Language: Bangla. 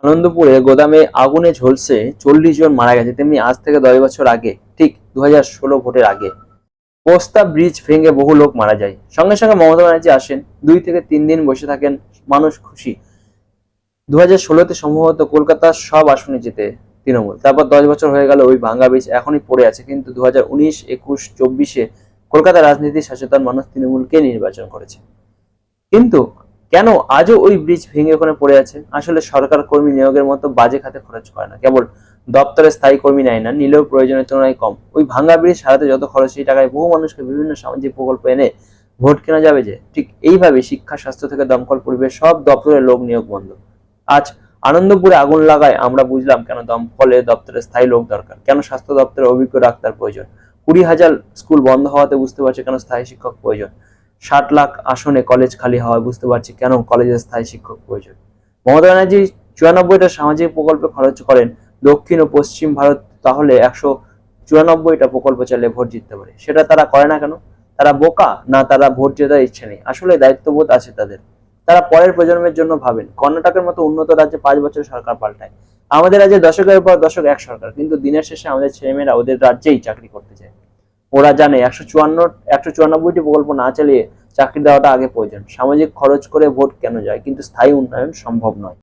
আনন্দপুরে গোদামে আগুনে ঝলসে 40 জন মারা গেছে, তেমনি আজ থেকে 10 বছর আগে ঠিক 2016 ভোটের আগে পোস্তা ব্রিজ ভেঙে বহু লোক মারা যায়। সঙ্গে সঙ্গে মমতা ব্যানার্জি আসেন, 2 থেকে 3 দিন বসে থাকেন, মানুষ খুশি। 2016-তে সম্ভবত কলকাতার সব আসনে জিতে তৃণমূল। তারপর 10 বছর হয়ে গেল, ওই ভাঙ্গা ব্রিজ এখনই পড়ে আছে। কিন্তু 2019, 21, 24-এ কলকাতার রাজনীতি সচেতন মানুষ তৃণমূলকে নির্বাচন করেছে। কিন্তু কেন আজও ওই ব্রিজ ভেঙে ওখানে পড়ে আছে? আসলে সরকার কর্মী নিয়োগের মতো বাজে খাতে খরচ করে না, কেবল দপ্তরে স্থায়ী কর্মী নেয় না, নিলেও প্রয়োজনের তুলনায় কম। ওই ভাঙ্গা ব্রিজ সারাতে যত খরচ, সেই টাকায় বহু মানুষকে বিভিন্ন সামাজিক প্রকল্প এনে ভোট কেনা যাবে যে। ঠিক এইভাবে শিক্ষা, স্বাস্থ্য থেকে দমকল, পরিবেশ সব দপ্তরে লোক নিয়োগ বন্ধ। আজ আনন্দপুরে আগুন লাগায় আমরা বুঝলাম কেন দমকলে দপ্তরে স্থায়ী লোক দরকার, কেন স্বাস্থ্য দপ্তরে অভিজ্ঞ ডাক্তার প্রয়োজন। 20,000 স্কুল বন্ধ হওয়াতে বুঝতে পারছি কেন স্থায়ী শিক্ষক প্রয়োজন। 60 লাখ আসনে কলেজ খালি হওয়ায় বুঝতে পারছি কেন কলেজে স্থায়ী শিক্ষক প্রয়োজন। মমতা ব্যানার্জি 94টা সামাজিক প্রকল্পে খরচ করেন দক্ষিণ ও পশ্চিম ভারত, তাহলে 194টা প্রকল্প চাইলে ভোট জিততে পারে। সেটা তারা করে না কেন? তারা বোকা, না তারা ভোট জেতার ইচ্ছে নেই? আসলে দায়িত্ববোধ আছে তাদের। তারা পরের প্রজন্মের জন্য ভাবেন। কর্ণাটকের মতো উন্নত রাজ্যে 5 বছর সরকার পাল্টায়, আমাদের রাজ্যে দশকের পর দশক এক সরকার, কিন্তু দিনের শেষে আমাদের ছেলেমেয়েরা ওদের রাজ্যেই চাকরি করতে চায়। ওরা জানে 194টি প্রকল্প না চালিয়ে চাকরি দেওয়াটা আগে প্রয়োজন। সামাজিক খরচ করে ভোট কেন যায়, কিন্তু স্থায়ী উন্নয়ন সম্ভব নয়।